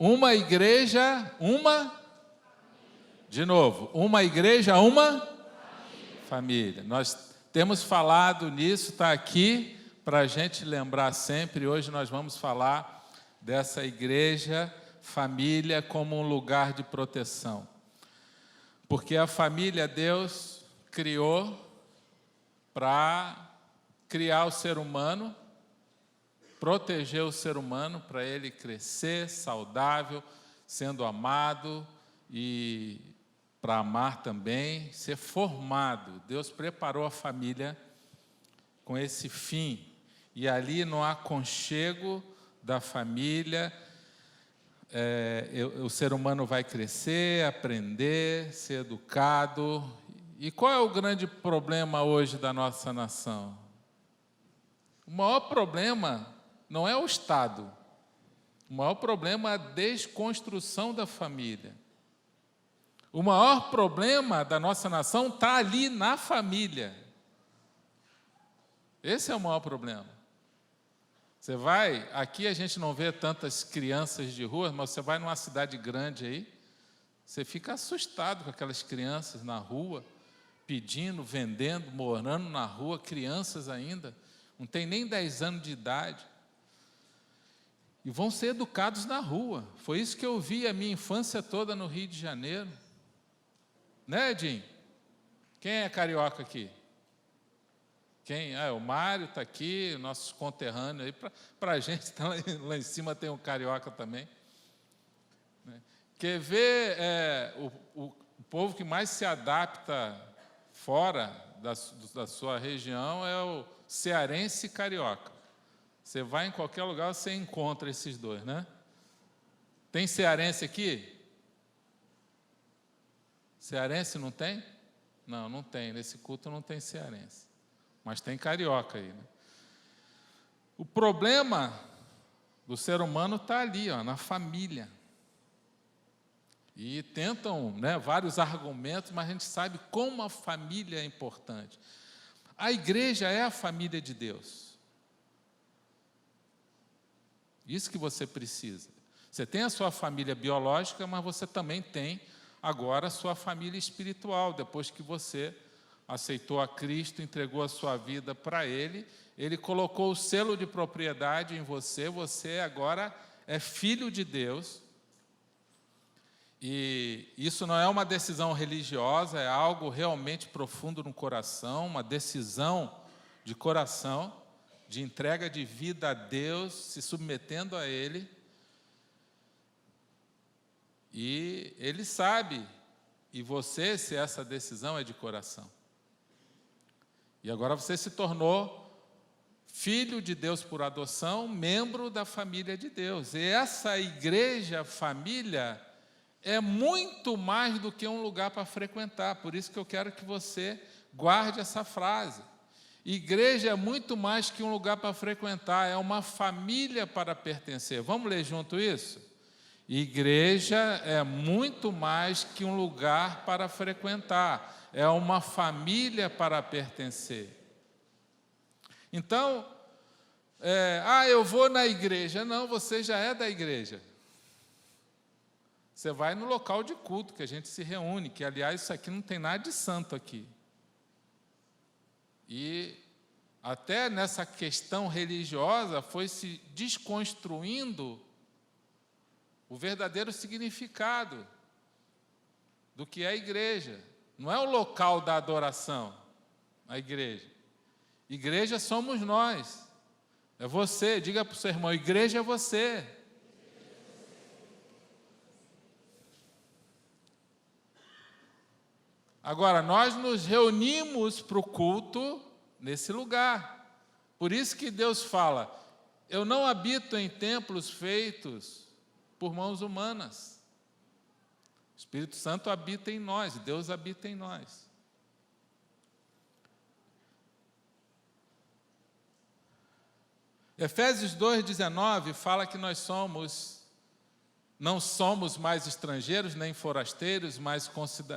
Uma igreja, de novo, uma igreja, uma família. Nós temos falado nisso, está aqui para a gente lembrar sempre. Hoje nós vamos falar dessa igreja, família, como um lugar de proteção. Porque a família Deus criou para criar o ser humano, proteger o ser humano para ele crescer saudável, sendo amado e para amar também, ser formado. Deus preparou a família com esse fim. E ali no aconchego da família, o ser humano vai crescer, aprender, ser educado. E qual é o grande problema hoje da nossa nação? O maior problema não é o Estado. O maior problema é a desconstrução da família. O maior problema da nossa nação está ali na família. Esse é o maior problema. Você vai, aqui a gente não vê tantas crianças de rua, mas você vai numa cidade grande aí, você fica assustado com aquelas crianças na rua, pedindo, vendendo, morando na rua, crianças ainda, não tem nem 10 anos de idade. E vão ser educados na rua. Foi isso que eu vi a minha infância toda no Rio de Janeiro. Né, Edinho? Quem é carioca aqui? Quem? O Mário está aqui, nossos conterrâneos aí. Para a gente, tá lá em cima tem um carioca também. Quer ver o povo que mais se adapta fora da sua região é o cearense e carioca. Você vai em qualquer lugar, você encontra esses dois, né? Tem cearense aqui? Cearense não tem? Não, não tem. Nesse culto não tem cearense. Mas tem carioca aí, né? O problema do ser humano está ali, na família. E tentam, vários argumentos, mas a gente sabe como a família é importante. A igreja é a família de Deus. Isso que você precisa. Você tem a sua família biológica, mas você também tem agora a sua família espiritual. Depois que você aceitou a Cristo, entregou a sua vida para Ele, Ele colocou o selo de propriedade em você, você agora é filho de Deus. E isso não é uma decisão religiosa, é algo realmente profundo no coração, uma decisão de coração, de entrega de vida a Deus, se submetendo a Ele. E Ele sabe, e você, se essa decisão é de coração. E agora você se tornou filho de Deus por adoção, membro da família de Deus. E essa igreja, família, é muito mais do que um lugar para frequentar. Por isso que eu quero que você guarde essa frase. Igreja é muito mais que um lugar para frequentar, é uma família para pertencer. Vamos ler junto isso? Igreja é muito mais que um lugar para frequentar, é uma família para pertencer. Então, eu vou na igreja. Não, você já é da igreja. Você vai no local de culto, que a gente se reúne, que, aliás, isso aqui não tem nada de santo aqui. E até nessa questão religiosa foi se desconstruindo o verdadeiro significado do que é a igreja. Não é o local da adoração, a igreja. Igreja somos nós. É você. Diga para o seu irmão, igreja é você. Agora, nós nos reunimos para o culto nesse lugar. Por isso que Deus fala, eu não habito em templos feitos por mãos humanas. O Espírito Santo habita em nós, Deus habita em nós. Efésios 2,19 fala que nós não somos mais estrangeiros nem forasteiros, mas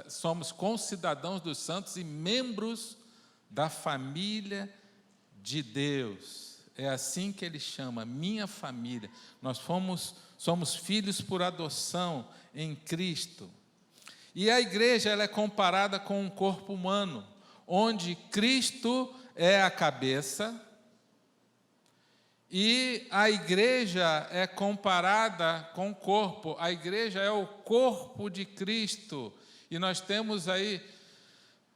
somos concidadãos dos santos e membros da família de Deus. É assim que ele chama, minha família. Nós somos filhos por adoção em Cristo. E a igreja ela é comparada com um corpo humano, onde Cristo é a cabeça, e a igreja é comparada com o corpo. A igreja é o corpo de Cristo. E nós temos aí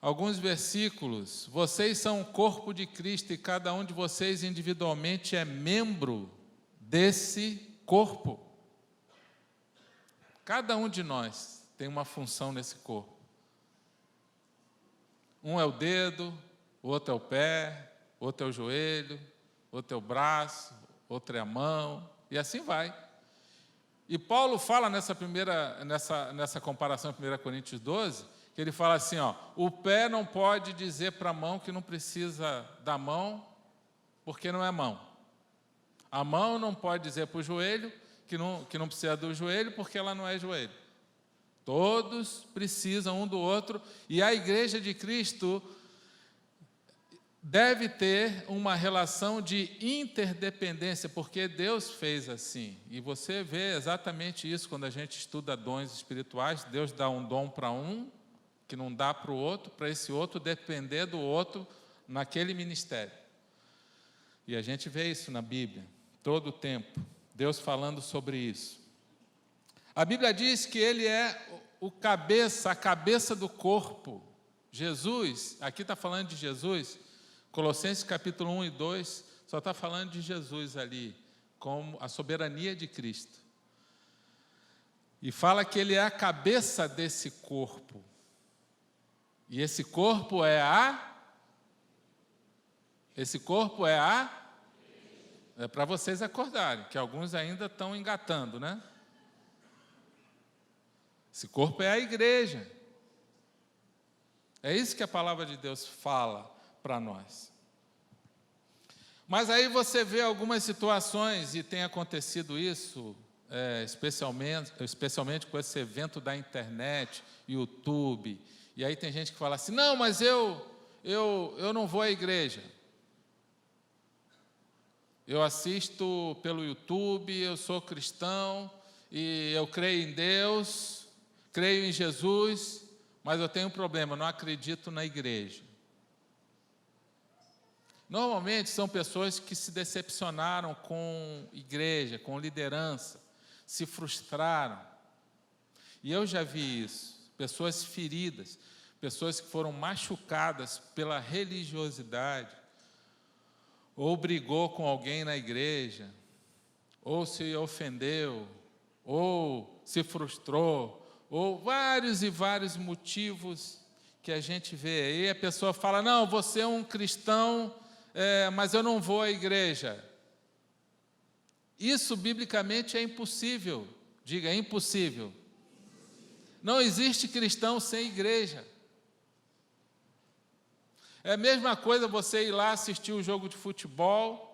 alguns versículos. Vocês são o corpo de Cristo e cada um de vocês individualmente é membro desse corpo. Cada um de nós tem uma função nesse corpo. Um é o dedo, o outro é o pé, o outro é o joelho, outro é o braço, outro é a mão, e assim vai. E Paulo fala nessa comparação em 1 Coríntios 12, que ele fala assim, o pé não pode dizer para a mão que não precisa da mão, porque não é mão. A mão não pode dizer para o joelho que não precisa do joelho, porque ela não é joelho. Todos precisam um do outro, e a igreja de Cristo deve ter uma relação de interdependência, porque Deus fez assim. E você vê exatamente isso quando a gente estuda dons espirituais. Deus dá um dom para um, que não dá para o outro, para esse outro depender do outro naquele ministério. E a gente vê isso na Bíblia, todo o tempo, Deus falando sobre isso. A Bíblia diz que Ele é a cabeça do corpo. Jesus, aqui está falando de Jesus, Colossenses capítulo 1 e 2, só está falando de Jesus ali, como a soberania de Cristo. E fala que Ele é a cabeça desse corpo. E esse corpo é para vocês acordarem, que alguns ainda estão engatando, né? Esse corpo é a igreja. É isso que a palavra de Deus fala para nós. Mas aí você vê algumas situações, e tem acontecido isso, especialmente com esse evento da internet, YouTube, e aí tem gente que fala assim, não, mas eu não vou à igreja. Eu assisto pelo YouTube, eu sou cristão, e eu creio em Deus, creio em Jesus, mas eu tenho um problema, eu não acredito na igreja. Normalmente são pessoas que se decepcionaram com igreja, com liderança, se frustraram. E eu já vi isso, pessoas feridas, pessoas que foram machucadas pela religiosidade, ou brigou com alguém na igreja, ou se ofendeu, ou se frustrou, ou vários e vários motivos que a gente vê. Aí a pessoa fala, não, você é um cristão, mas eu não vou à igreja. Isso, biblicamente, é impossível. Diga, é impossível. Não existe cristão sem igreja. É a mesma coisa você ir lá assistir o jogo de futebol,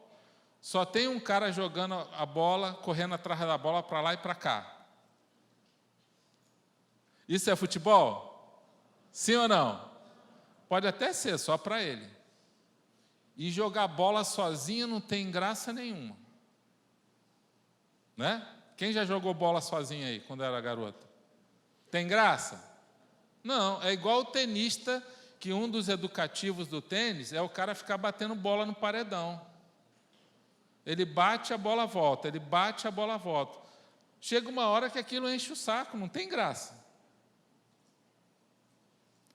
só tem um cara jogando a bola, correndo atrás da bola para lá e para cá. Isso é futebol? Sim ou não? Pode até ser, só para ele. E jogar bola sozinho não tem graça nenhuma. Né? Quem já jogou bola sozinho aí, quando era garota? Tem graça? Não, é igual o tenista, que um dos educativos do tênis é o cara ficar batendo bola no paredão. Ele bate, a bola volta, ele bate, a bola volta. Chega uma hora que aquilo enche o saco, não tem graça.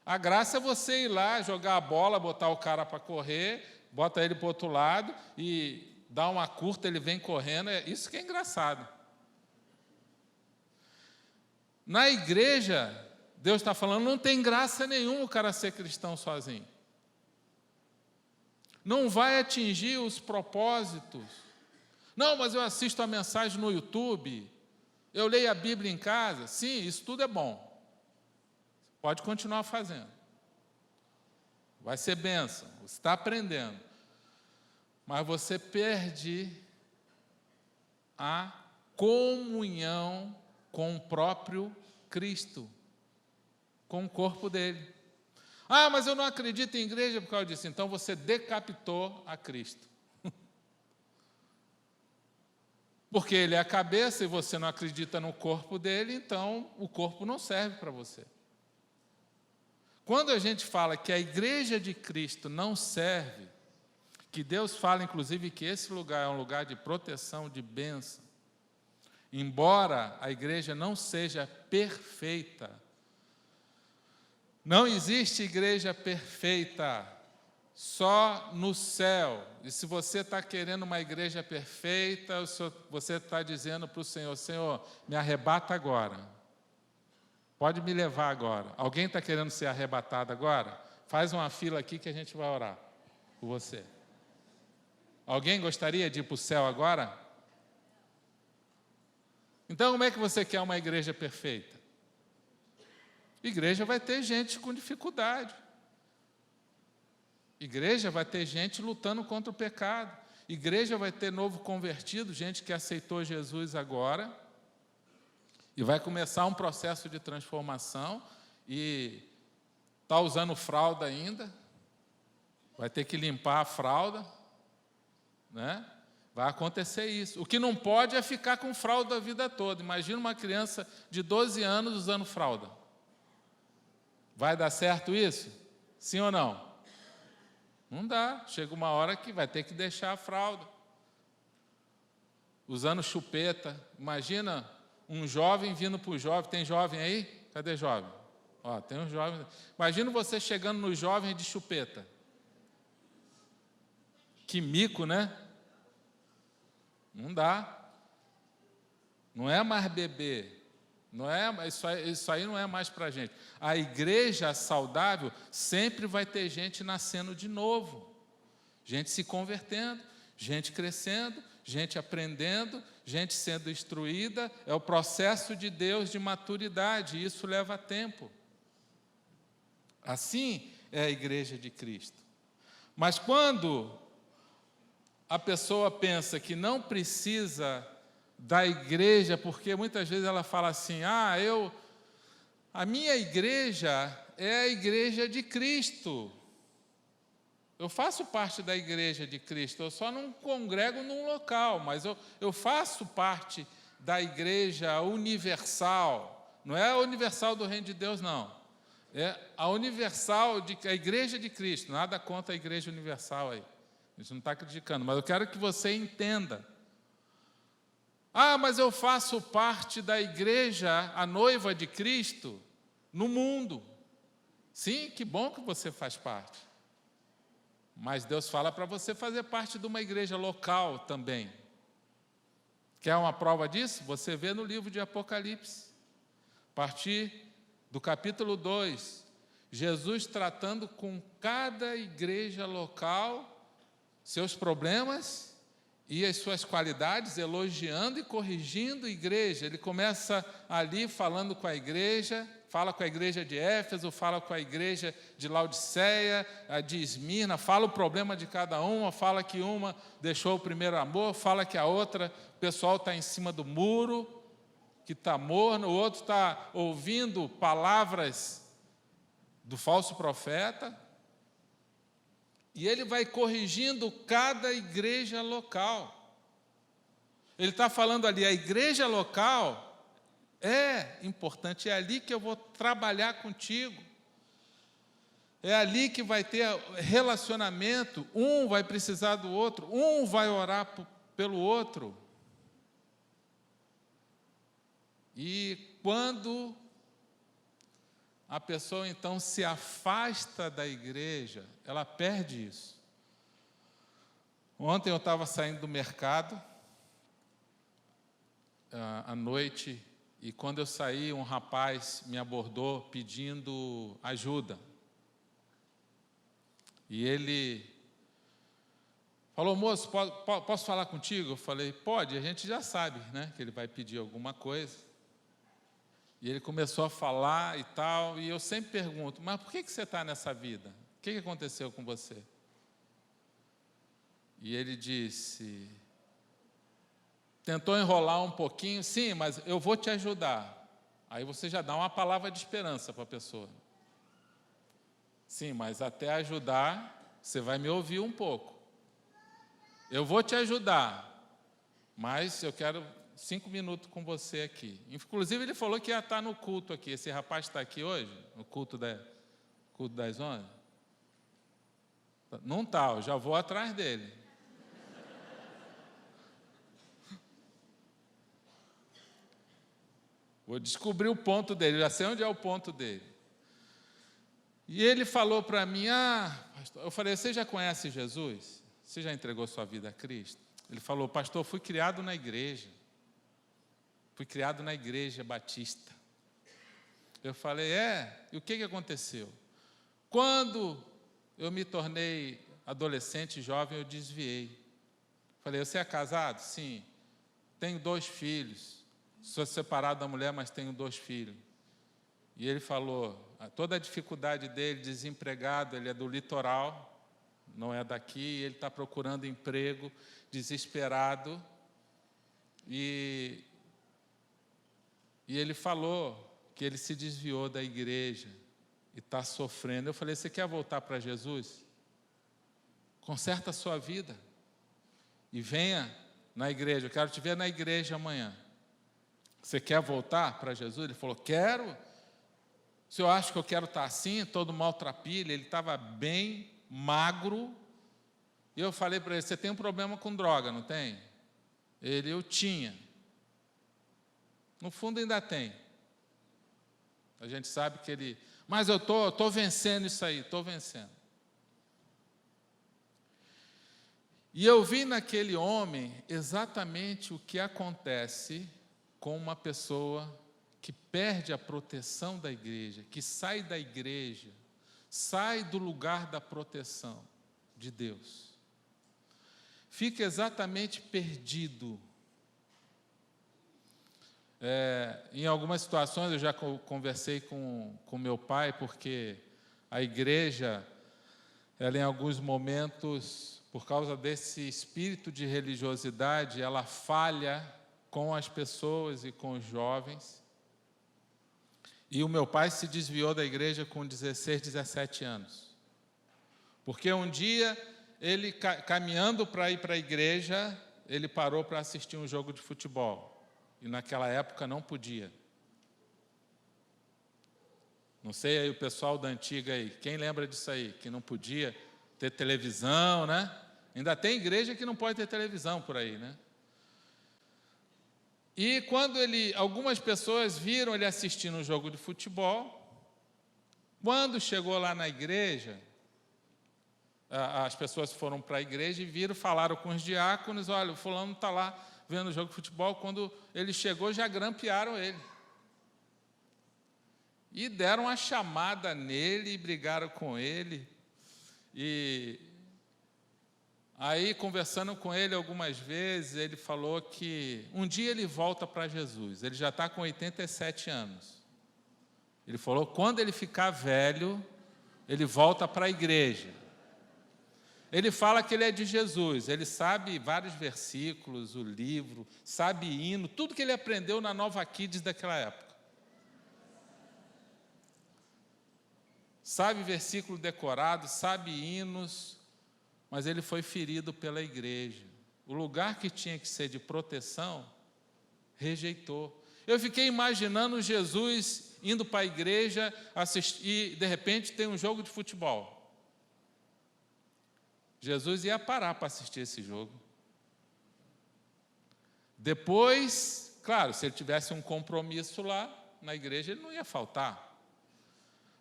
A graça é você ir lá, jogar a bola, botar o cara para correr, bota ele para o outro lado e dá uma curta, ele vem correndo, isso que é engraçado. Na igreja, Deus está falando, não tem graça nenhuma o cara ser cristão sozinho. Não vai atingir os propósitos. Não, mas eu assisto a mensagem no YouTube, eu leio a Bíblia em casa. Sim, isso tudo é bom. Pode continuar fazendo. Vai ser bênção, você está aprendendo. Mas você perde a comunhão com o próprio Cristo, com o corpo dele. Ah, mas eu não acredito em igreja por causa disso. Então você decapitou a Cristo. Porque ele é a cabeça e você não acredita no corpo dele, então o corpo não serve para você. Quando a gente fala que a igreja de Cristo não serve, que Deus fala inclusive que esse lugar é um lugar de proteção, de bênção, embora a igreja não seja perfeita, não existe igreja perfeita, só no céu. E se você está querendo uma igreja perfeita, você está dizendo para o Senhor: Senhor, me arrebata agora. Pode me levar agora. Alguém está querendo ser arrebatado agora? Faz uma fila aqui que a gente vai orar por você. Alguém gostaria de ir para o céu agora? Então, como é que você quer uma igreja perfeita? Igreja vai ter gente com dificuldade. Igreja vai ter gente lutando contra o pecado. Igreja vai ter novo convertido, gente que aceitou Jesus agora. E vai começar um processo de transformação. E está usando fralda ainda. Vai ter que limpar a fralda. Né? Vai acontecer isso. O que não pode é ficar com fralda a vida toda. Imagina uma criança de 12 anos usando fralda. Vai dar certo isso? Sim ou não? Não dá. Chega uma hora que vai ter que deixar a fralda. Usando chupeta. Imagina um jovem vindo para o jovem. Tem jovem aí? Cadê jovem? Ó, tem um jovem. Imagina você chegando no jovem de chupeta. Que mico, né? Não dá. Não é mais bebê. Não é, isso aí não é mais para a gente. A igreja saudável sempre vai ter gente nascendo de novo. Gente se convertendo, gente crescendo, gente aprendendo, gente sendo instruída. É o processo de Deus de maturidade, e isso leva tempo. Assim é a igreja de Cristo. Mas quando a pessoa pensa que não precisa da igreja, porque muitas vezes ela fala assim: a minha igreja é a igreja de Cristo. Eu faço parte da igreja de Cristo, eu só não congrego num local, mas eu faço parte da igreja universal. Não é a universal do reino de Deus, não. É a universal, a igreja de Cristo. Nada contra a igreja universal aí. A gente não está criticando, mas eu quero que você entenda. Mas eu faço parte da igreja, a noiva de Cristo, no mundo. Sim, que bom que você faz parte. Mas Deus fala para você fazer parte de uma igreja local também. Quer uma prova disso? Você vê no livro de Apocalipse. A partir do capítulo 2, Jesus tratando com cada igreja local, seus problemas e as suas qualidades, elogiando e corrigindo a igreja. Ele começa ali falando com a igreja, fala com a igreja de Éfeso, fala com a igreja de Laodiceia, a de Esmirna, fala o problema de cada uma, fala que uma deixou o primeiro amor, fala que a outra, o pessoal está em cima do muro, que está morno, o outro está ouvindo palavras do falso profeta. E ele vai corrigindo cada igreja local. Ele está falando ali, a igreja local é importante, é ali que eu vou trabalhar contigo. É ali que vai ter relacionamento, um vai precisar do outro, um vai orar pelo outro. E quando a pessoa então se afasta da igreja, ela perde isso. Ontem eu estava saindo do mercado, à noite, e quando eu saí, um rapaz me abordou pedindo ajuda. E ele falou: moço, posso falar contigo? Eu falei: pode, a gente já sabe, né, que ele vai pedir alguma coisa. E ele começou a falar e tal, e eu sempre pergunto: mas por que você está nessa vida? O que aconteceu com você? E ele disse, tentou enrolar um pouquinho: sim, mas eu vou te ajudar. Aí você já dá uma palavra de esperança para a pessoa. Sim, mas até ajudar, você vai me ouvir um pouco. Eu vou te ajudar, mas eu quero 5 minutos com você aqui. Inclusive, ele falou que ia estar no culto aqui. Esse rapaz está aqui hoje, no culto das 11? Não está, eu já vou atrás dele. Vou descobrir o ponto dele, já sei onde é o ponto dele. E ele falou para mim, pastor, eu falei, você já conhece Jesus? Você já entregou sua vida a Cristo? Ele falou, pastor, fui criado na igreja. Fui criado na igreja batista. Eu falei, e o que aconteceu? Quando eu me tornei adolescente, jovem, eu desviei. Falei, você é casado? Sim. Tenho 2 filhos. Sou separado da mulher, mas tenho 2 filhos. E ele falou, toda a dificuldade dele, desempregado, ele é do litoral, não é daqui, ele está procurando emprego, desesperado. E ele falou que ele se desviou da igreja e está sofrendo. Eu falei, você quer voltar para Jesus? Conserta a sua vida e venha na igreja. Eu quero te ver na igreja amanhã. Você quer voltar para Jesus? Ele falou, quero. O senhor acha que eu quero estar assim, todo maltrapilho? Ele estava bem magro. E eu falei para ele, você tem um problema com droga, não tem? Eu tinha. No fundo ainda tem. A gente sabe que ele... Mas eu estou vencendo isso aí, estou vencendo. E eu vi naquele homem exatamente o que acontece com uma pessoa que perde a proteção da igreja, que sai da igreja, sai do lugar da proteção de Deus. Fica exatamente perdido. Em algumas situações eu já conversei com meu pai, porque a igreja, ela em alguns momentos, por causa desse espírito de religiosidade, ela falha com as pessoas e com os jovens. E o meu pai se desviou da igreja com 16, 17 anos. Porque um dia, ele caminhando para ir para a igreja, ele parou para assistir um jogo de futebol. E naquela época não podia. Não sei aí o pessoal da antiga aí, quem lembra disso aí? Que não podia ter televisão, né? Ainda tem igreja que não pode ter televisão por aí, né? E quando algumas pessoas viram ele assistindo um jogo de futebol, quando chegou lá na igreja, as pessoas foram para a igreja e viram, falaram com os diáconos, olha, o fulano está lá vendo o jogo de futebol, quando ele chegou, já grampearam ele. E deram uma chamada nele e brigaram com ele. E aí, conversando com ele algumas vezes, ele falou que um dia ele volta para Jesus. Ele já está com 87 anos. Ele falou, quando ele ficar velho, ele volta para a igreja. Ele fala que ele é de Jesus, ele sabe vários versículos, o livro, sabe hino, tudo que ele aprendeu na Nova Kids daquela época. Sabe versículo decorado, sabe hinos, mas ele foi ferido pela igreja. O lugar que tinha que ser de proteção, rejeitou. Eu fiquei imaginando Jesus indo para a igreja assistir, e de repente tem um jogo de futebol. Jesus ia parar para assistir esse jogo. Depois, claro, se ele tivesse um compromisso lá na igreja, ele não ia faltar.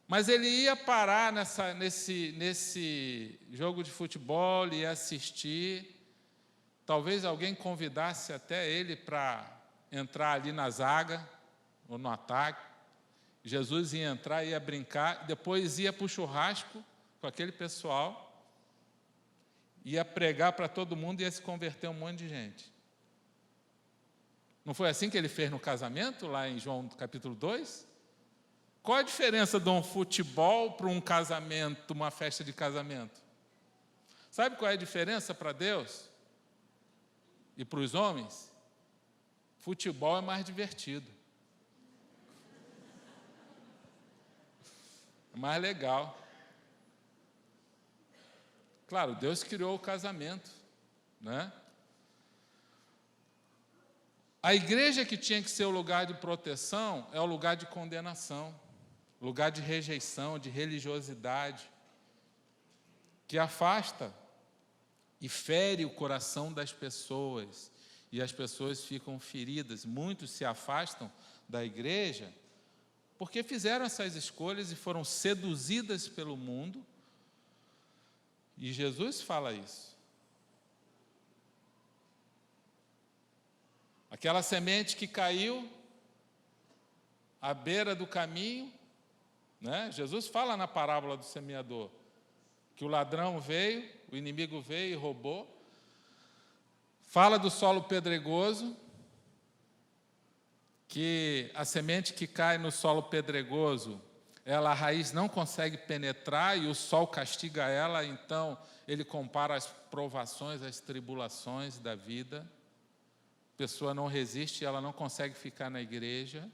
Mas ele ia parar nesse jogo de futebol, ele ia assistir. Talvez alguém convidasse até ele para entrar ali na zaga, ou no ataque. Jesus ia entrar, ia brincar, depois ia para o churrasco com aquele pessoal, ia pregar para todo mundo e ia se converter um monte de gente. Não foi assim que ele fez no casamento, lá em João capítulo 2? Qual a diferença de um futebol para um casamento, uma festa de casamento? Sabe qual é a diferença para Deus e para os homens? Futebol é mais divertido. É mais legal. Claro, Deus criou o casamento, né? A igreja que tinha que ser o lugar de proteção é o lugar de condenação, lugar de rejeição, de religiosidade, que afasta e fere o coração das pessoas, e as pessoas ficam feridas. Muitos se afastam da igreja porque fizeram essas escolhas e foram seduzidas pelo mundo, e Jesus fala isso. Aquela semente que caiu à beira do caminho, né? Jesus fala na parábola do semeador, que o ladrão veio, o inimigo veio e roubou. Fala do solo pedregoso, que a semente que cai no solo pedregoso, a raiz não consegue penetrar e o sol castiga ela, então ele compara as provações, as tribulações da vida. A pessoa não resiste, ela não consegue ficar na igreja.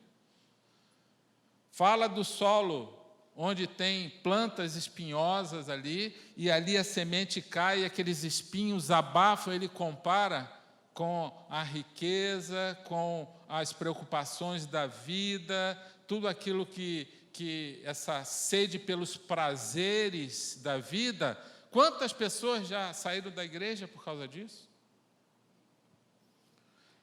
Fala do solo onde tem plantas espinhosas ali, e ali a semente cai, e aqueles espinhos abafam, ele compara com a riqueza, com as preocupações da vida, tudo aquilo que essa sede pelos prazeres da vida. Quantas pessoas já saíram da igreja por causa disso?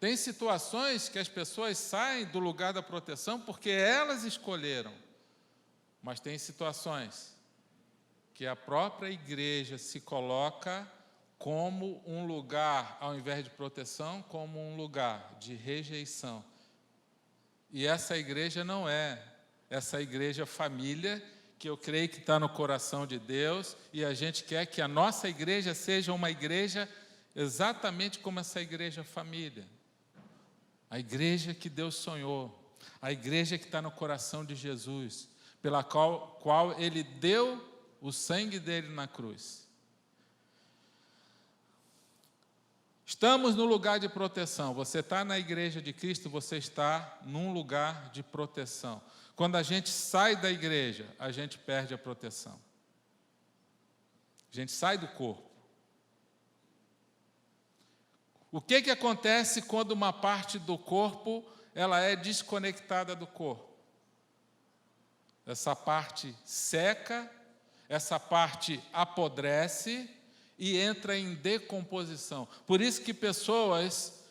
Tem situações que as pessoas saem do lugar da proteção porque elas escolheram. Mas tem situações que a própria igreja se coloca como um lugar, ao invés de proteção, como um lugar de rejeição. E essa igreja não é essa igreja família, que eu creio que está no coração de Deus, e a gente quer que a nossa igreja seja uma igreja exatamente como essa igreja família. A igreja que Deus sonhou, a igreja que está no coração de Jesus, pela qual Ele deu o sangue dele na cruz. Estamos no lugar de proteção. Você está na igreja de Cristo, você está num lugar de proteção. Quando a gente sai da igreja, a gente perde a proteção. A gente sai do corpo. O que acontece quando uma parte do corpo ela é desconectada do corpo? Essa parte seca, essa parte apodrece e entra em decomposição. Por isso que pessoas,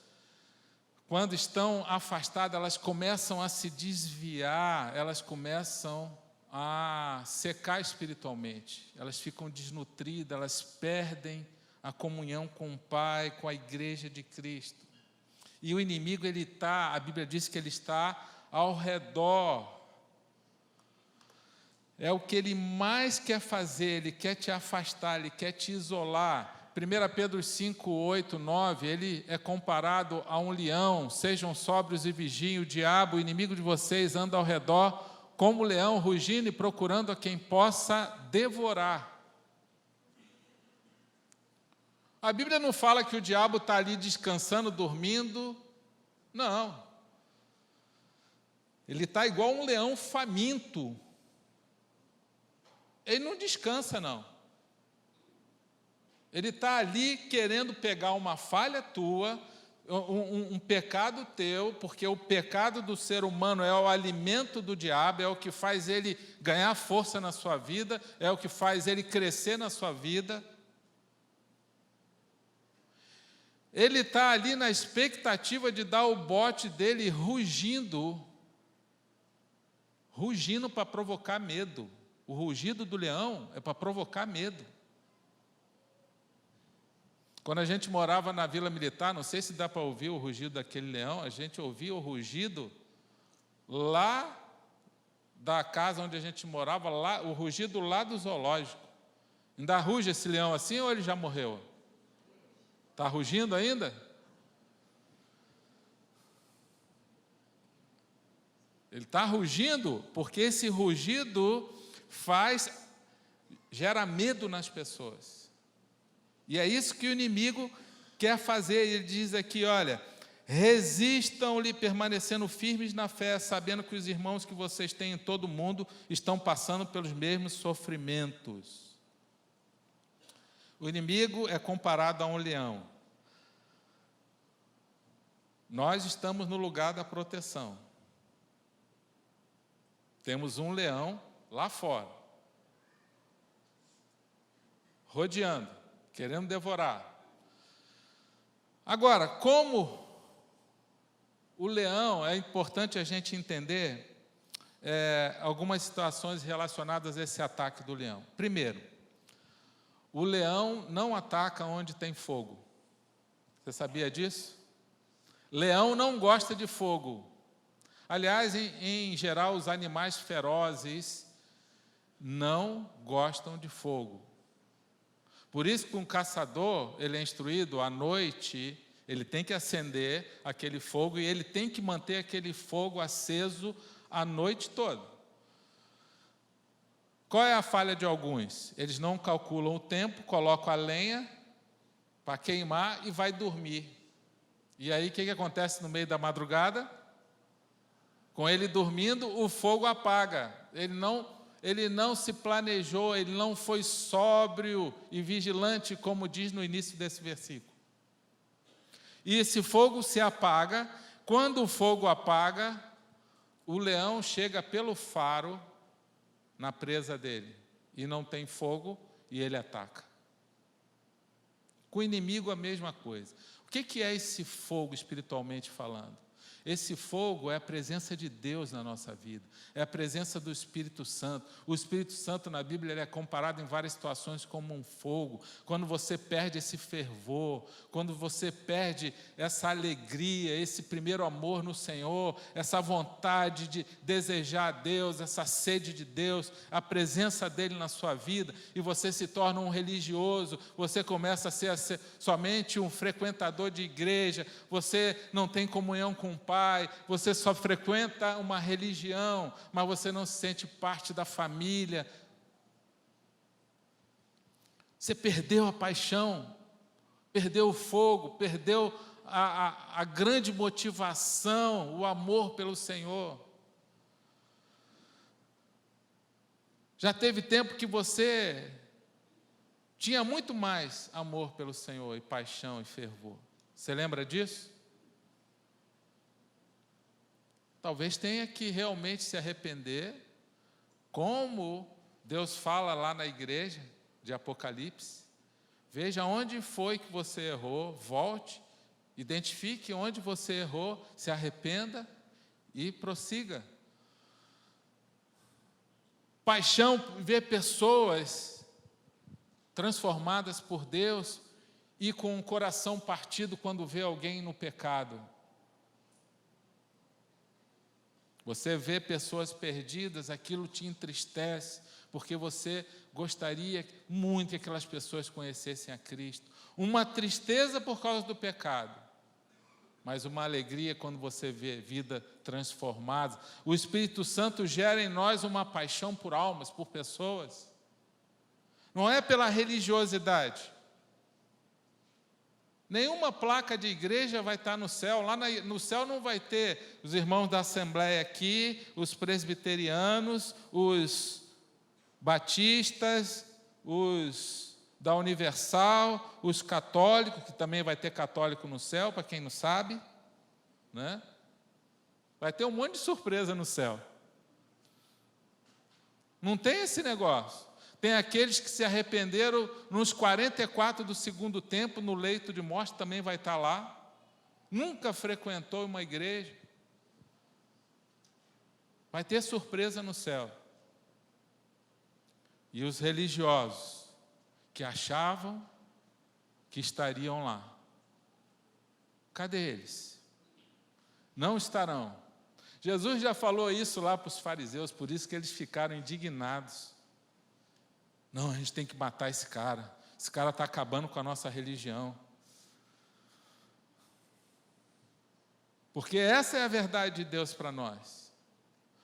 quando estão afastadas, elas começam a se desviar, elas começam a secar espiritualmente, elas ficam desnutridas, elas perdem a comunhão com o Pai, com a igreja de Cristo. E o inimigo, a Bíblia diz que ele está ao redor. É o que ele mais quer fazer, ele quer te afastar, ele quer te isolar. 1 Pedro 5, 8, 9, ele é comparado a um leão. Sejam sóbrios e vigiem, o diabo, o inimigo de vocês, anda ao redor como leão, rugindo e procurando a quem possa devorar. A Bíblia não fala que o diabo está ali descansando, dormindo. Não. Ele está igual um leão faminto. Ele não descansa, não. Ele está ali querendo pegar uma falha tua, um pecado teu, porque o pecado do ser humano é o alimento do diabo, é o que faz ele ganhar força na sua vida, é o que faz ele crescer na sua vida. Ele está ali na expectativa de dar o bote dele rugindo para provocar medo. O rugido do leão é para provocar medo. Quando a gente morava na Vila Militar, não sei se dá para ouvir o rugido daquele leão, a gente ouvia o rugido lá da casa onde a gente morava, lá, o rugido lá do zoológico. Ainda ruge esse leão assim ou ele já morreu? Está rugindo ainda? Ele está rugindo porque esse rugido gera medo nas pessoas. E é isso que o inimigo quer fazer. Ele diz aqui, olha, resistam-lhe permanecendo firmes na fé, sabendo que os irmãos que vocês têm em todo o mundo estão passando pelos mesmos sofrimentos. O inimigo é comparado a um leão. Nós estamos no lugar da proteção. Temos um leão lá fora, rodeando, querendo devorar. Agora, como o leão, é importante a gente entender algumas situações relacionadas a esse ataque do leão. Primeiro, o leão não ataca onde tem fogo. Você sabia disso? Leão não gosta de fogo. Aliás, em geral, os animais ferozes não gostam de fogo. Por isso que um caçador, ele é instruído à noite, ele tem que acender aquele fogo e ele tem que manter aquele fogo aceso a noite toda. Qual é a falha de alguns? Eles não calculam o tempo, colocam a lenha para queimar e vai dormir. E aí o que acontece no meio da madrugada? Com ele dormindo, o fogo apaga. Ele não se planejou, ele não foi sóbrio e vigilante, como diz no início desse versículo. E esse fogo se apaga. Quando o fogo apaga, o leão chega pelo faro na presa dele. E não tem fogo e ele ataca. Com o inimigo a mesma coisa. O que é esse fogo espiritualmente falando? Esse fogo é a presença de Deus na nossa vida, é a presença do Espírito Santo. O Espírito Santo na Bíblia ele é comparado em várias situações como um fogo. Quando você perde esse fervor, quando você perde essa alegria, esse primeiro amor no Senhor, essa vontade de desejar a Deus, essa sede de Deus, a presença dEle na sua vida, e você se torna um religioso, você começa a ser somente um frequentador de igreja, você não tem comunhão com o Pai, você só frequenta uma religião, mas você não se sente parte da família. Você perdeu a paixão, perdeu o fogo, perdeu a grande motivação, o amor pelo Senhor. Já teve tempo que você tinha muito mais amor pelo Senhor, e paixão e fervor. Você lembra disso? Talvez tenha que realmente se arrepender, como Deus fala lá na igreja de Apocalipse. Veja onde foi que você errou, volte, identifique onde você errou, se arrependa e prossiga. Paixão, ver pessoas transformadas por Deus e com o coração partido quando vê alguém no pecado. Você vê pessoas perdidas, aquilo te entristece, porque você gostaria muito que aquelas pessoas conhecessem a Cristo. Uma tristeza por causa do pecado, mas uma alegria quando você vê vida transformada. O Espírito Santo gera em nós uma paixão por almas, por pessoas. Não é pela religiosidade. Nenhuma placa de igreja vai estar no céu. Lá no céu não vai ter os irmãos da Assembleia aqui, os presbiterianos, os batistas, os da Universal, os católicos, que também vai ter católico no céu, para quem não sabe, né? Vai ter um monte de surpresa no céu. Não tem esse negócio. Tem aqueles que se arrependeram nos 44 do segundo tempo, no leito de morte, também vai estar lá. Nunca frequentou uma igreja. Vai ter surpresa no céu. E os religiosos que achavam que estariam lá, cadê eles? Não estarão. Jesus já falou isso lá para os fariseus, por isso que eles ficaram indignados. Não, a gente tem que matar esse cara está acabando com a nossa religião. Porque essa é a verdade de Deus para nós.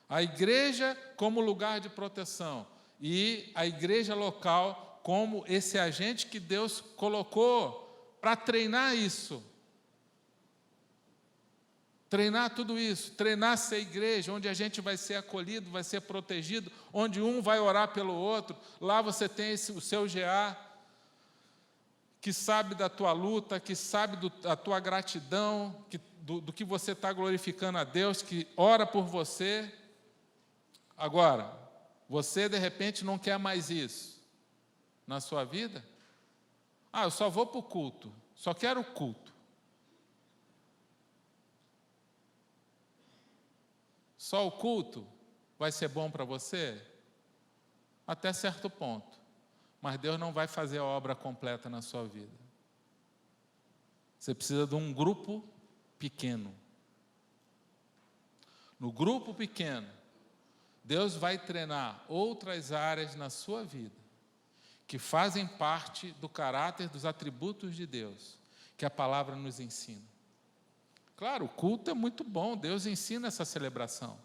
A igreja como lugar de proteção e a igreja local como esse agente que Deus colocou para treinar isso. Treinar tudo isso, treinar ser igreja, onde a gente vai ser acolhido, vai ser protegido, onde um vai orar pelo outro. Lá você tem o seu GA, que sabe da tua luta, que sabe da tua gratidão, do que você está glorificando a Deus, que ora por você. Agora, você de repente não quer mais isso na sua vida? Eu só vou para o culto, só quero o culto. Só o culto vai ser bom para você? Até certo ponto. Mas Deus não vai fazer a obra completa na sua vida. Você precisa de um grupo pequeno. No grupo pequeno, Deus vai treinar outras áreas na sua vida que fazem parte do caráter, dos atributos de Deus, que a palavra nos ensina. Claro, o culto é muito bom, Deus ensina essa celebração.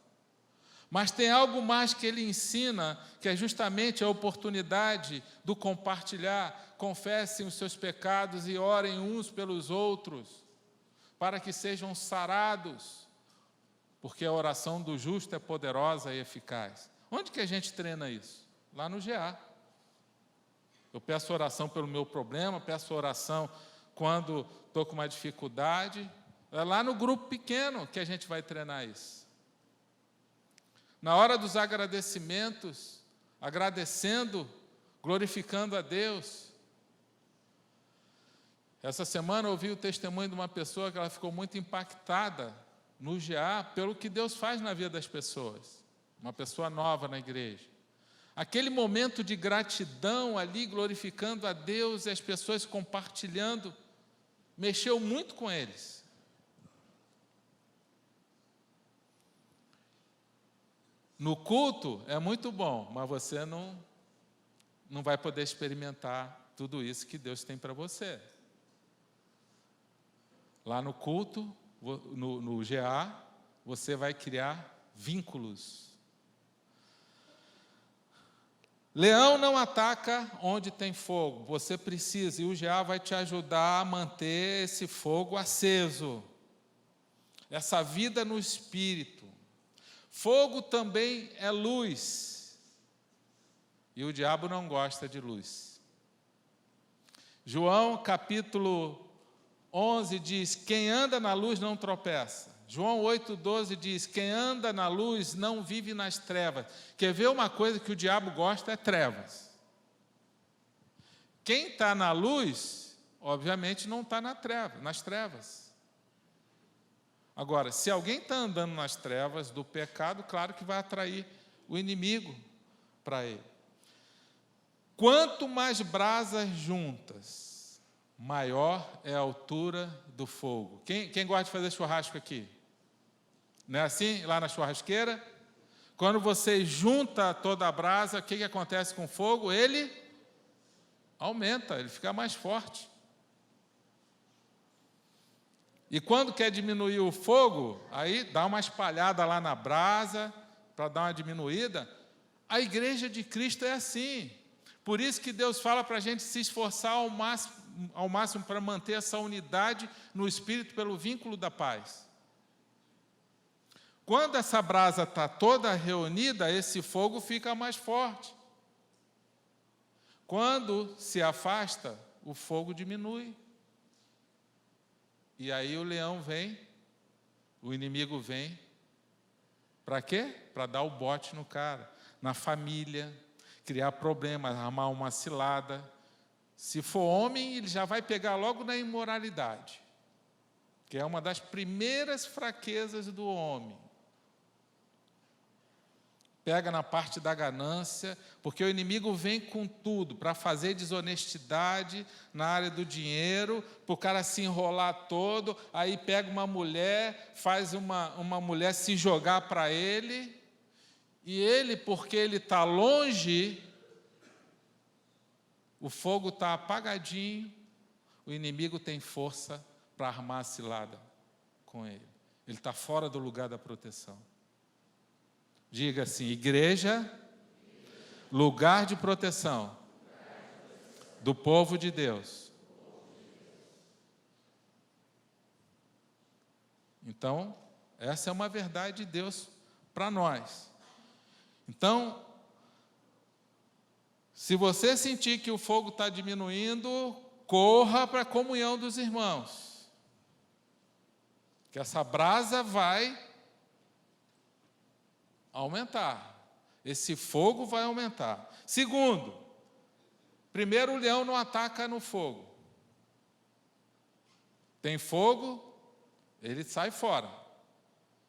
Mas tem algo mais que Ele ensina, que é justamente a oportunidade do compartilhar. Confessem os seus pecados e orem uns pelos outros, para que sejam sarados, porque a oração do justo é poderosa e eficaz. Onde que a gente treina isso? Lá no GA. Eu peço oração pelo meu problema, peço oração quando estou com uma dificuldade. É lá no grupo pequeno que a gente vai treinar isso. Na hora dos agradecimentos, agradecendo, glorificando a Deus. Essa semana eu ouvi o testemunho de uma pessoa que ela ficou muito impactada no GA pelo que Deus faz na vida das pessoas. Uma pessoa nova na igreja. Aquele momento de gratidão ali, glorificando a Deus e as pessoas compartilhando, mexeu muito com eles. No culto é muito bom, mas você não vai poder experimentar tudo isso que Deus tem para você. Lá no culto, no GA, você vai criar vínculos. Leão não ataca onde tem fogo, você precisa, e o GA vai te ajudar a manter esse fogo aceso, essa vida no Espírito. Fogo também é luz, e o diabo não gosta de luz. João capítulo 11 diz, quem anda na luz não tropeça. João 8,12 diz, quem anda na luz não vive nas trevas. Quer ver uma coisa que o diabo gosta? É trevas. Quem está na luz, obviamente não está nas trevas. Agora, se alguém está andando nas trevas do pecado, claro que vai atrair o inimigo para ele. Quanto mais brasas juntas, maior é a altura do fogo. Quem gosta de fazer churrasco aqui? Não é assim, lá na churrasqueira? Quando você junta toda a brasa, o que acontece com o fogo? Ele aumenta, ele fica mais forte. E quando quer diminuir o fogo, aí dá uma espalhada lá na brasa, para dar uma diminuída. A igreja de Cristo é assim. Por isso que Deus fala para a gente se esforçar ao máximo para manter essa unidade no Espírito pelo vínculo da paz. Quando essa brasa está toda reunida, esse fogo fica mais forte. Quando se afasta, o fogo diminui. E aí o leão vem, o inimigo vem, para quê? Para dar o bote no cara, na família, criar problemas, armar uma cilada. Se for homem, ele já vai pegar logo na imoralidade, que é uma das primeiras fraquezas do homem. Pega na parte da ganância, porque o inimigo vem com tudo, para fazer desonestidade na área do dinheiro, para o cara se enrolar todo, aí pega uma mulher, faz uma mulher se jogar para ele, e ele, porque ele está longe, o fogo está apagadinho, o inimigo tem força para armar a cilada com ele. Ele está fora do lugar da proteção. Diga assim, igreja, lugar de proteção do povo de Deus. Então, essa é uma verdade de Deus para nós. Então, se você sentir que o fogo está diminuindo, corra para a comunhão dos irmãos. que essa brasa vai aumentar. Esse fogo vai aumentar. Segundo, primeiro, o leão não ataca no fogo. Tem fogo, ele sai fora.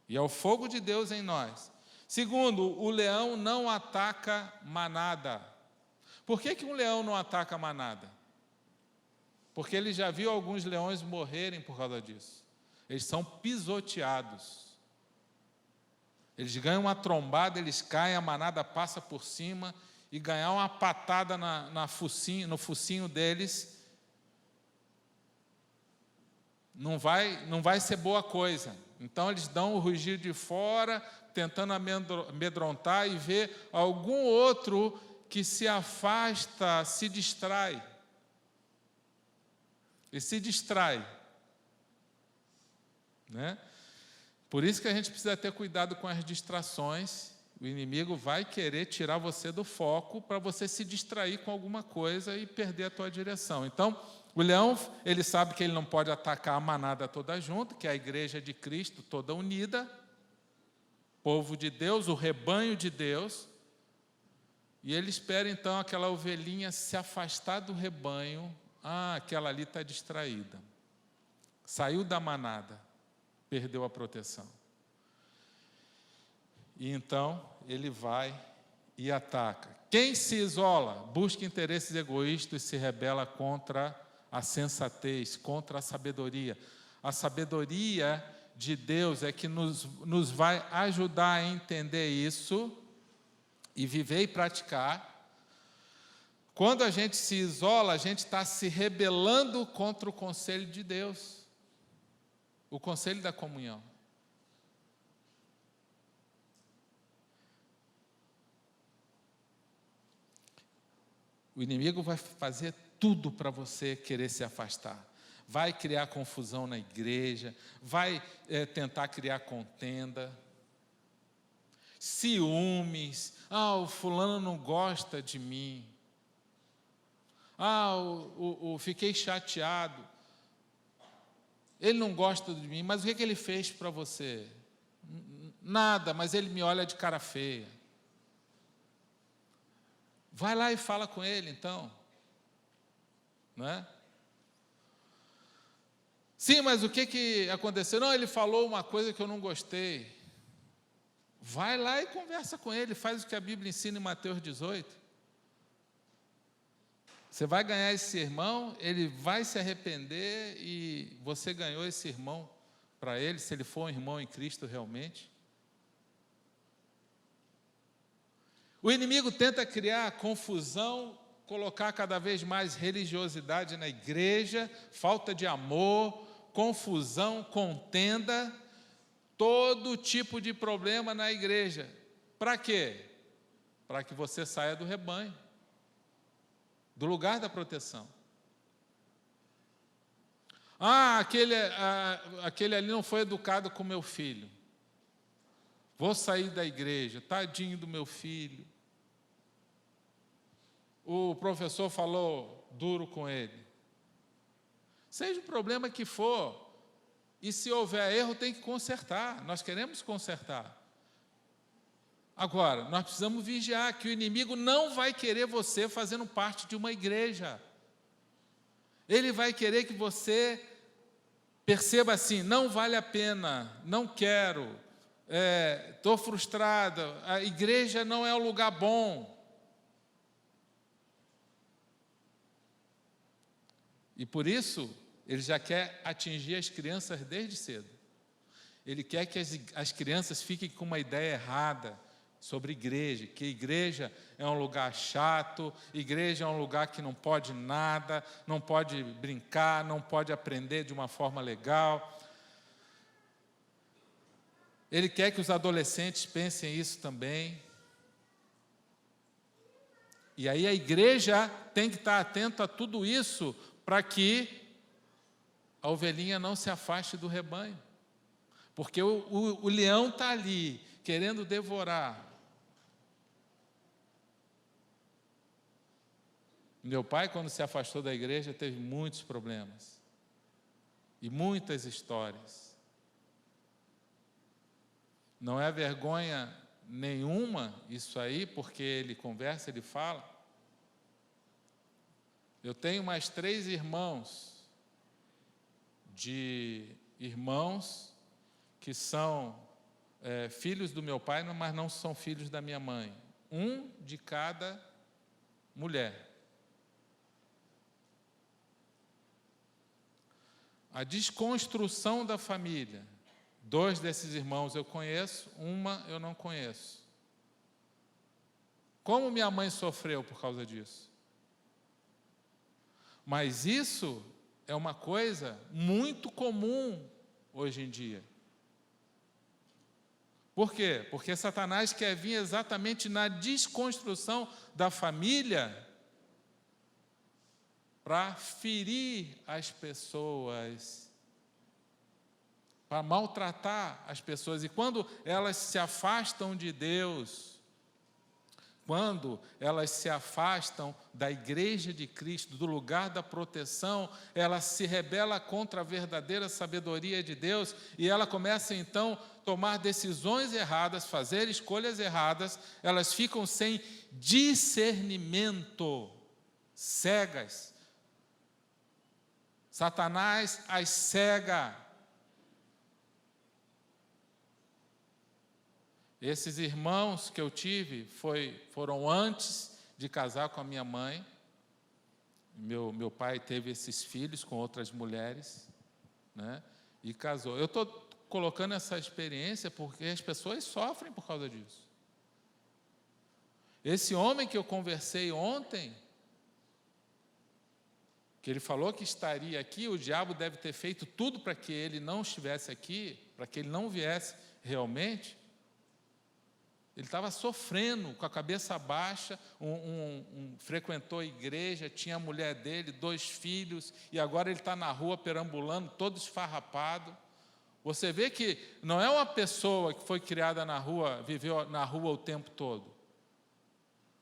E é o fogo de Deus em nós. Segundo, o leão não ataca manada. Por que um leão não ataca manada? Porque ele já viu alguns leões morrerem por causa disso. Eles são pisoteados. Eles ganham uma trombada, eles caem, a manada passa por cima, e ganhar uma patada no focinho deles não vai ser boa coisa. Então eles dão o rugir de fora, tentando amedrontar, e ver algum outro que se afasta, se distrai. E se distrai. Né? Por isso que a gente precisa ter cuidado com as distrações. O inimigo vai querer tirar você do foco para você se distrair com alguma coisa e perder a tua direção. Então, o leão, ele sabe que ele não pode atacar a manada toda junto, que é a igreja de Cristo toda unida, povo de Deus, o rebanho de Deus, e ele espera então aquela ovelhinha se afastar do rebanho. Aquela ali está distraída, saiu da manada, perdeu a proteção. E então ele vai e ataca. Quem se isola, busca interesses egoístas e se rebela contra a sensatez, contra a sabedoria. A sabedoria de Deus é que nos vai ajudar a entender isso e viver e praticar. Quando a gente se isola, a gente está se rebelando contra o conselho de Deus, o conselho da comunhão. O inimigo vai fazer tudo para você querer se afastar. Vai criar confusão na igreja, vai tentar criar contenda, ciúmes. O fulano não gosta de mim. Fiquei chateado. Ele não gosta de mim, mas o que ele fez para você? Nada, mas ele me olha de cara feia. Vai lá e fala com ele, então. Não é? Sim, mas o que aconteceu? Não, ele falou uma coisa que eu não gostei. Vai lá e conversa com ele, faz o que a Bíblia ensina em Mateus 18. Você vai ganhar esse irmão, ele vai se arrepender e você ganhou esse irmão para ele, se ele for um irmão em Cristo realmente. O inimigo tenta criar confusão, colocar cada vez mais religiosidade na igreja, falta de amor, confusão, contenda, todo tipo de problema na igreja. Para quê? Para que você saia do rebanho, do lugar da proteção. Aquele ali não foi educado com meu filho. Vou sair da igreja, tadinho do meu filho. O professor falou duro com ele. Seja o problema que for, e se houver erro, tem que consertar. Nós queremos consertar. Agora, nós precisamos vigiar que o inimigo não vai querer você fazendo parte de uma igreja. Ele vai querer que você perceba assim: não vale a pena, não quero, estou frustrado, a igreja não é um lugar bom. E por isso, ele já quer atingir as crianças desde cedo. Ele quer que as crianças fiquem com uma ideia errada sobre igreja, que igreja é um lugar chato, igreja é um lugar que não pode nada, não pode brincar, não pode aprender de uma forma legal. Ele quer que os adolescentes pensem isso também. E aí a igreja tem que estar atenta a tudo isso para que a ovelhinha não se afaste do rebanho. Porque o leão está ali, querendo devorar. Meu pai, quando se afastou da igreja, teve muitos problemas. E muitas histórias. Não é vergonha nenhuma isso aí, porque ele conversa, ele fala. Eu tenho mais 3 irmãos que são filhos do meu pai, mas não são filhos da minha mãe. Um de cada mulher. A desconstrução da família. 2 desses irmãos eu conheço, uma eu não conheço. Como minha mãe sofreu por causa disso? Mas isso é uma coisa muito comum hoje em dia. Por quê? Porque Satanás quer vir exatamente na desconstrução da família para ferir as pessoas, para maltratar as pessoas. E quando elas se afastam de Deus, quando elas se afastam da igreja de Cristo, do lugar da proteção, ela se rebela contra a verdadeira sabedoria de Deus e ela começa então a tomar decisões erradas, fazer escolhas erradas, elas ficam sem discernimento, cegas. Satanás as cega. Esses irmãos que eu tive foram antes de casar com a minha mãe. Meu pai teve esses filhos com outras mulheres, né, e casou. Eu estou colocando essa experiência porque as pessoas sofrem por causa disso. Esse homem que eu conversei ontem, que ele falou que estaria aqui, o diabo deve ter feito tudo para que ele não estivesse aqui, para que ele não viesse realmente. Ele estava sofrendo, com a cabeça baixa, frequentou a igreja, tinha a mulher dele, 2 filhos, e agora ele está na rua perambulando, todo esfarrapado. Você vê que não é uma pessoa que foi criada na rua, viveu na rua o tempo todo.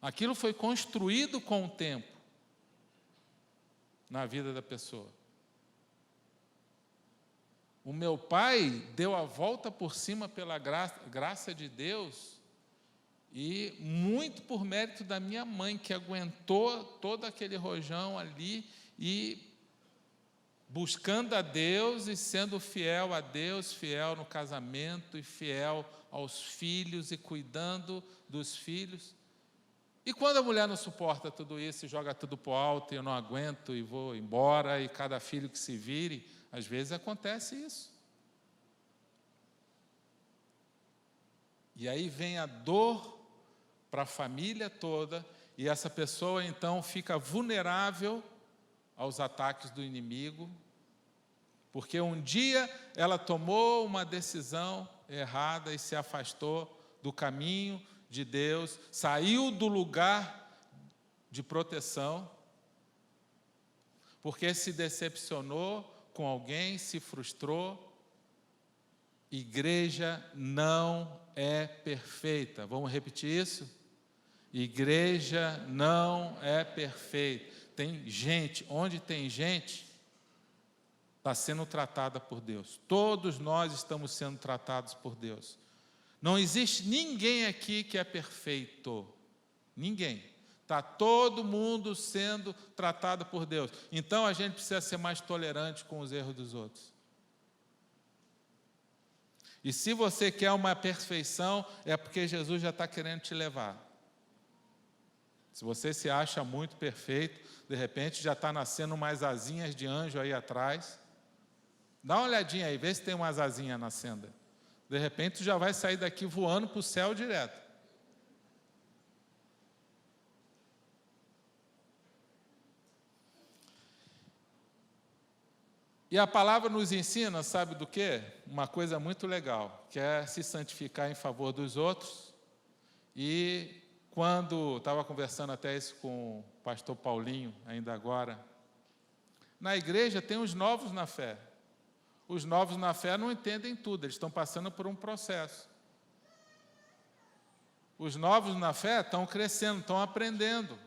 Aquilo foi construído com o tempo, na vida da pessoa. O meu pai deu a volta por cima pela graça de Deus, e muito por mérito da minha mãe, que aguentou todo aquele rojão ali, e buscando a Deus e sendo fiel a Deus, fiel no casamento e fiel aos filhos e cuidando dos filhos. E quando a mulher não suporta tudo isso e joga tudo para o alto, e eu não aguento e vou embora, e cada filho que se vire, às vezes acontece isso. E aí vem a dor para a família toda, e essa pessoa então fica vulnerável aos ataques do inimigo, porque um dia ela tomou uma decisão errada e se afastou do caminho de Deus, saiu do lugar de proteção, porque se decepcionou com alguém, se frustrou. Igreja não é perfeita. Vamos repetir isso? Igreja não é perfeita. Tem gente, onde tem gente, está sendo tratada por Deus. Todos nós estamos sendo tratados por Deus. Não existe ninguém aqui que é perfeito. Ninguém. Está todo mundo sendo tratado por Deus. Então a gente precisa ser mais tolerante com os erros dos outros. E se você quer uma perfeição, é porque Jesus já está querendo te levar. Se você se acha muito perfeito, de repente já está nascendo umas asinhas de anjo aí atrás. Dá uma olhadinha aí, vê se tem umas asinhas nascendo. De repente tu já vai sair daqui voando para o céu direto. E a palavra nos ensina, sabe do quê? Uma coisa muito legal, que é se santificar em favor dos outros. E quando estava conversando até isso com o pastor Paulinho, ainda agora, na igreja tem os novos na fé. Os novos na fé não entendem tudo, eles estão passando por um processo. Os novos na fé estão crescendo, estão aprendendo.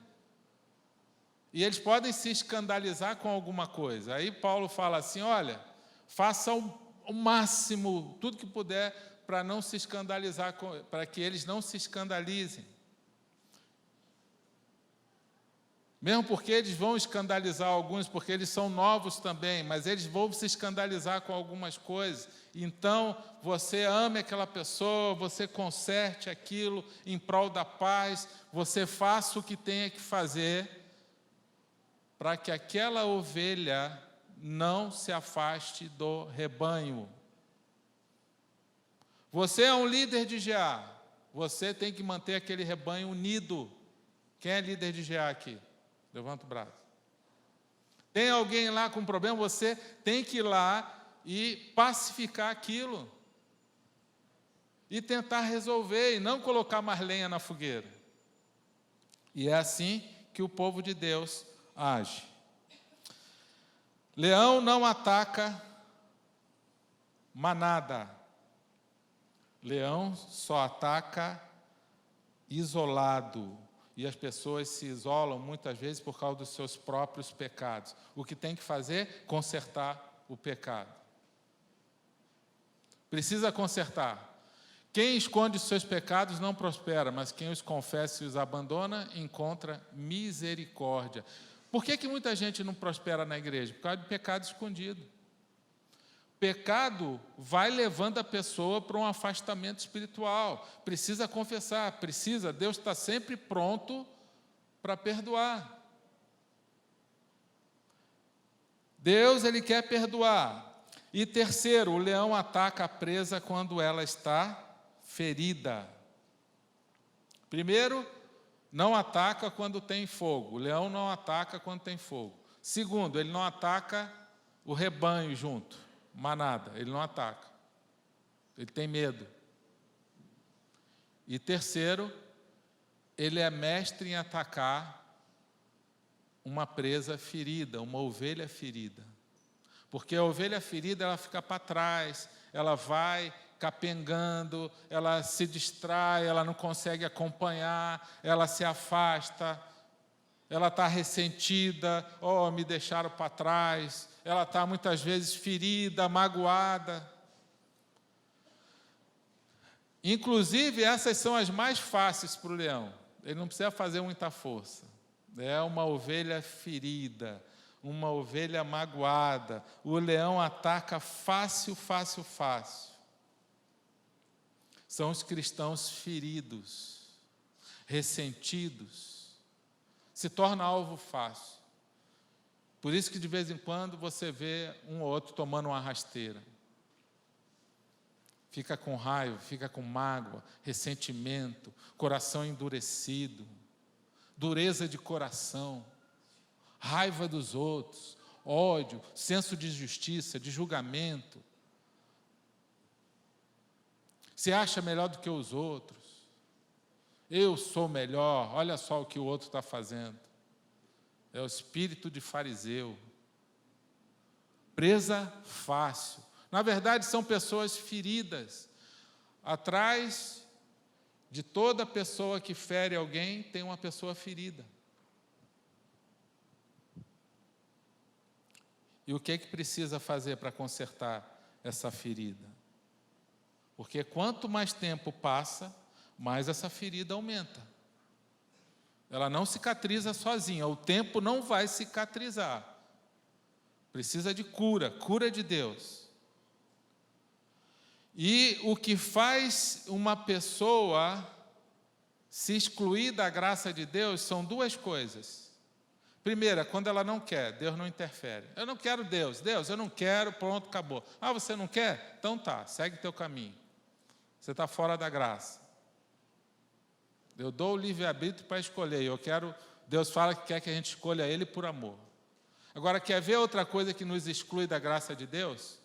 E eles podem se escandalizar com alguma coisa. Aí Paulo fala assim, olha, faça o máximo, tudo que puder, para não se escandalizar, para que eles não se escandalizem. Mesmo porque eles vão escandalizar alguns, porque eles são novos também, mas eles vão se escandalizar com algumas coisas. Então, você ame aquela pessoa, você conserte aquilo em prol da paz, você faça o que tenha que fazer para que aquela ovelha não se afaste do rebanho. Você é um líder de GA, você tem que manter aquele rebanho unido. Quem é líder de GA aqui? Levanta o braço. Tem alguém lá com problema, você tem que ir lá e pacificar aquilo. E tentar resolver, e não colocar mais lenha na fogueira. E é assim que o povo de Deus age. Leão não ataca manada. Leão só ataca isolado. E as pessoas se isolam muitas vezes por causa dos seus próprios pecados. O que tem que fazer? Consertar o pecado. Precisa consertar. Quem esconde os seus pecados não prospera, mas quem os confessa e os abandona encontra misericórdia. Por que muita gente não prospera na igreja? Por causa de pecado escondido. Pecado vai levando a pessoa para um afastamento espiritual. Precisa confessar, precisa. Deus está sempre pronto para perdoar. Deus, Ele quer perdoar. E terceiro, o leão ataca a presa quando ela está ferida. Primeiro, não ataca quando tem fogo. O leão não ataca quando tem fogo. Segundo, ele não ataca o rebanho junto. Manada, ele não ataca. Ele tem medo. E terceiro, ele é mestre em atacar uma presa ferida, uma ovelha ferida. Porque a ovelha ferida, ela fica para trás, ela vai capengando, ela se distrai, ela não consegue acompanhar, ela se afasta, ela está ressentida, me deixaram para trás, ela está muitas vezes ferida, magoada. Inclusive, essas são as mais fáceis para o leão. Ele não precisa fazer muita força. É uma ovelha ferida, uma ovelha magoada. O leão ataca fácil, fácil, fácil. São os cristãos feridos, ressentidos. Se torna alvo fácil. Por isso que de vez em quando você vê um ou outro tomando uma rasteira. Fica com raiva, fica com mágoa, ressentimento, coração endurecido, dureza de coração, raiva dos outros, ódio, senso de justiça, de julgamento. Se acha melhor do que os outros. Eu sou melhor, olha só o que o outro está fazendo. É o espírito de fariseu. Presa fácil. Na verdade, são pessoas feridas. Atrás de toda pessoa que fere alguém, tem uma pessoa ferida. E o que precisa fazer para consertar essa ferida? Porque quanto mais tempo passa, mais essa ferida aumenta. Ela não cicatriza sozinha, o tempo não vai cicatrizar. Precisa de cura, cura de Deus. E o que faz uma pessoa se excluir da graça de Deus são duas coisas. Primeira, quando ela não quer, Deus não interfere. Eu não quero Deus, eu não quero, pronto, acabou. Você não quer? Então tá, segue teu caminho. Você está fora da graça. Eu dou o livre-arbítrio para escolher. Deus fala que quer que a gente escolha Ele por amor. Agora, quer ver outra coisa que nos exclui da graça de Deus?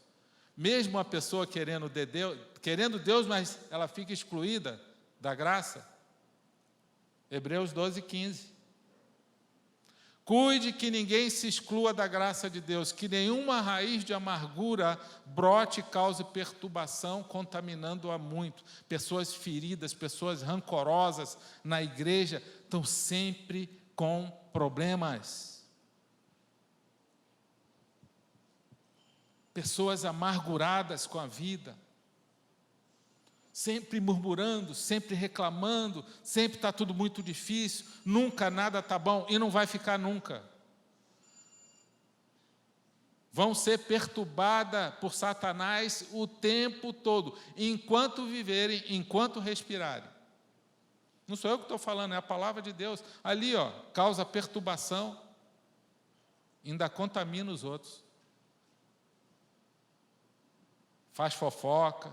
Mesmo a pessoa querendo Deus, mas ela fica excluída da graça. Hebreus 12:15. Cuide que ninguém se exclua da graça de Deus, que nenhuma raiz de amargura brote e cause perturbação, contaminando-a muito. Pessoas feridas, pessoas rancorosas na igreja estão sempre com problemas. Pessoas amarguradas com a vida. sempre murmurando, sempre reclamando, sempre está tudo muito difícil, nunca nada está bom e não vai ficar nunca. Vão ser perturbadas por Satanás o tempo todo, enquanto viverem, enquanto respirarem. Não sou eu que estou falando, é a palavra de Deus. Ali, causa perturbação, ainda contamina os outros. Faz fofoca,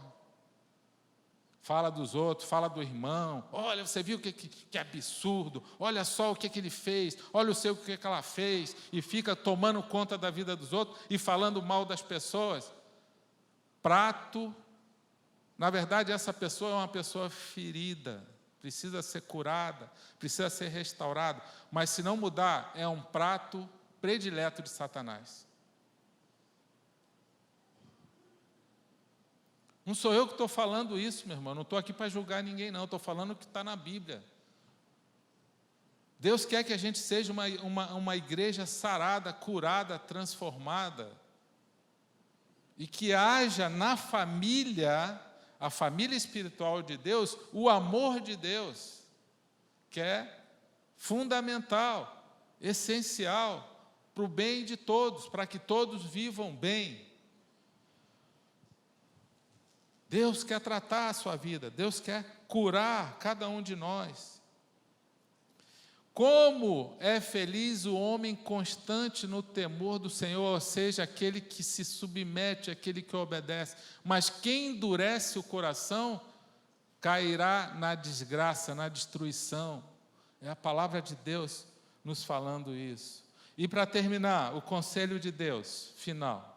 fala dos outros, fala do irmão. Olha, você viu que absurdo, olha só o que ele fez, olha o que ela fez, e fica tomando conta da vida dos outros e falando mal das pessoas. Na verdade, essa pessoa é uma pessoa ferida, precisa ser curada, precisa ser restaurada, mas se não mudar, é um prato predileto de Satanás. Não sou eu que estou falando isso, meu irmão, não estou aqui para julgar ninguém, não, estou falando o que está na Bíblia. Deus quer que a gente seja uma igreja sarada, curada, transformada, e que haja na família, a família espiritual de Deus, o amor de Deus, que é fundamental, essencial, para o bem de todos, para que todos vivam bem. Deus quer tratar a sua vida, Deus quer curar cada um de nós. Como é feliz o homem constante no temor do Senhor, ou seja, aquele que se submete, aquele que obedece. Mas quem endurece o coração, cairá na desgraça, na destruição. É a palavra de Deus nos falando isso. E para terminar, o conselho de Deus, final.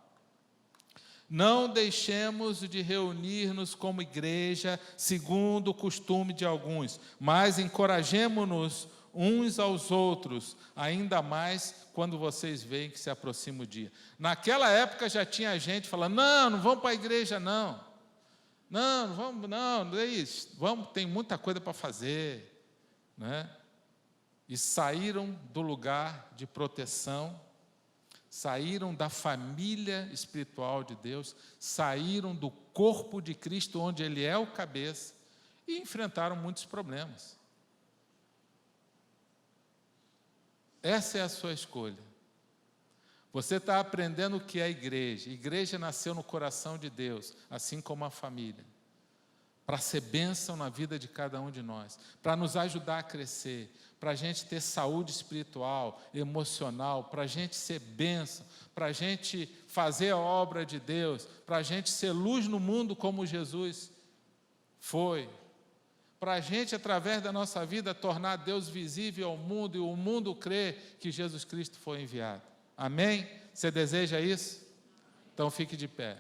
Não deixemos de reunir-nos como igreja, segundo o costume de alguns, mas encorajemo-nos uns aos outros, ainda mais quando vocês veem que se aproxima o dia. Naquela época já tinha gente falando, não vamos para a igreja não. Não vamos, não é isso. Tem muita coisa para fazer, né? E saíram do lugar de proteção, saíram da família espiritual de Deus, saíram do corpo de Cristo, onde Ele é o cabeça, e enfrentaram muitos problemas. Essa é a sua escolha. Você está aprendendo o que é a igreja. A igreja nasceu no coração de Deus, assim como a família, para ser bênção na vida de cada um de nós, para nos ajudar a crescer, para a gente ter saúde espiritual, emocional, para a gente ser bênção, para a gente fazer a obra de Deus, para a gente ser luz no mundo como Jesus foi, para a gente, através da nossa vida, tornar Deus visível ao mundo e o mundo crer que Jesus Cristo foi enviado. Amém? Você deseja isso? Então fique de pé.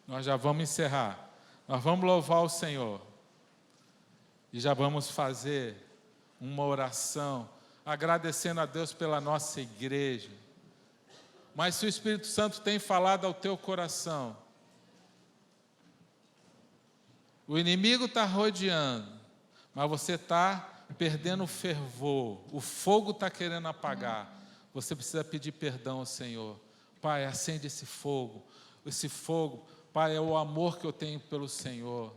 Nós já vamos encerrar. Nós vamos louvar o Senhor. E já vamos fazer uma oração, agradecendo a Deus pela nossa igreja. Mas se o Espírito Santo tem falado ao teu coração, o inimigo está rodeando, mas você está perdendo o fervor, o fogo está querendo apagar. Você precisa pedir perdão ao Senhor. Pai, acende esse fogo. Esse fogo, Pai, é o amor que eu tenho pelo Senhor.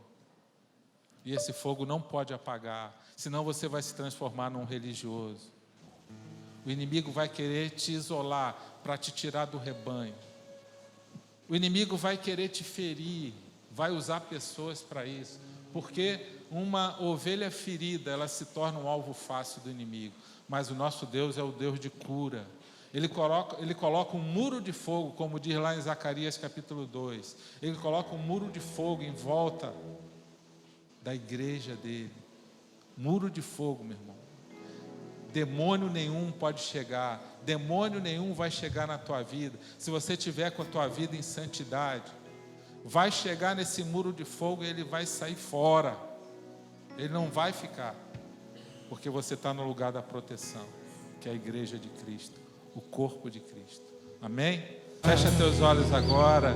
E esse fogo não pode apagar, senão você vai se transformar num religioso. O inimigo vai querer te isolar para te tirar do rebanho. O inimigo vai querer te ferir, vai usar pessoas para isso. Porque uma ovelha ferida, ela se torna um alvo fácil do inimigo. Mas o nosso Deus é o Deus de cura. Ele coloca um muro de fogo, como diz lá em Zacarias capítulo 2. Ele coloca um muro de fogo em volta da igreja dele. Muro de fogo, meu irmão. Demônio nenhum pode chegar. Demônio nenhum vai chegar na tua vida. Se você tiver com a tua vida em santidade, vai chegar nesse muro de fogo e ele vai sair fora. Ele não vai ficar. Porque você está no lugar da proteção, que é a igreja de Cristo, o corpo de Cristo. Amém? Fecha teus olhos agora.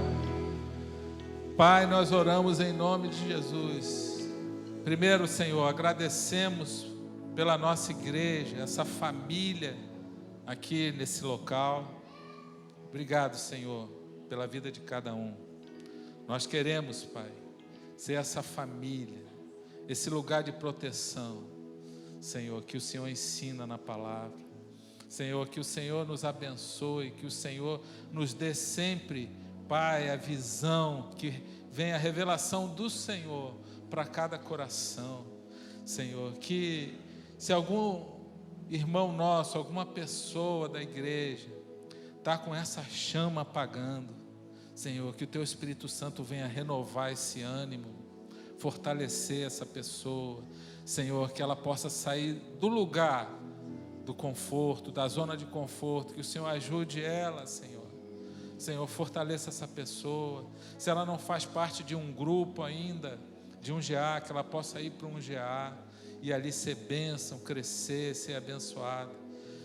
Pai, nós oramos em nome de Jesus. Primeiro, Senhor, agradecemos pela nossa igreja, essa família aqui nesse local. Obrigado, Senhor, pela vida de cada um. Nós queremos, Pai, ser essa família, esse lugar de proteção, Senhor, que o Senhor ensina na palavra. Senhor, que o Senhor nos abençoe, que o Senhor nos dê sempre, Pai, a visão, que venha a revelação do Senhor para cada coração. Senhor, que se algum irmão nosso, alguma pessoa da igreja está com essa chama apagando, Senhor, que o Teu Espírito Santo venha renovar esse ânimo, fortalecer essa pessoa, Senhor, que ela possa sair do lugar do conforto, da zona de conforto, que o Senhor ajude ela, Senhor. Senhor, fortaleça essa pessoa. Se ela não faz parte de um grupo ainda, de um GA, que ela possa ir para um GA e ali ser bênção, crescer, ser abençoada.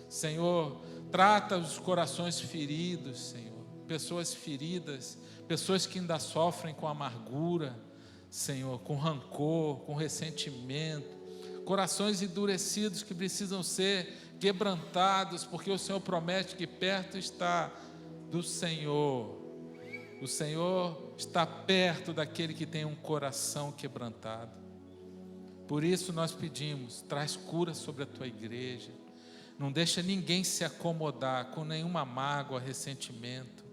Senhor, trata os corações feridos, Senhor. Pessoas feridas, pessoas que ainda sofrem com amargura, Senhor, com rancor, com ressentimento, corações endurecidos que precisam ser quebrantados, porque o Senhor promete que perto está do Senhor. O Senhor está perto daquele que tem um coração quebrantado. Por isso nós pedimos, traz cura sobre a tua igreja. Não deixa ninguém se acomodar com nenhuma mágoa, ressentimento.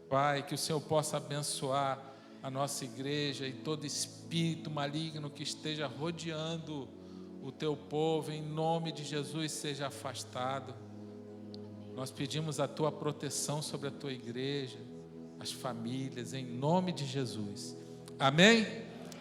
Pai, que o Senhor possa abençoar a nossa igreja e todo espírito maligno que esteja rodeando o teu povo, em nome de Jesus, seja afastado. Nós pedimos a tua proteção sobre a tua igreja, as famílias, em nome de Jesus. Amém?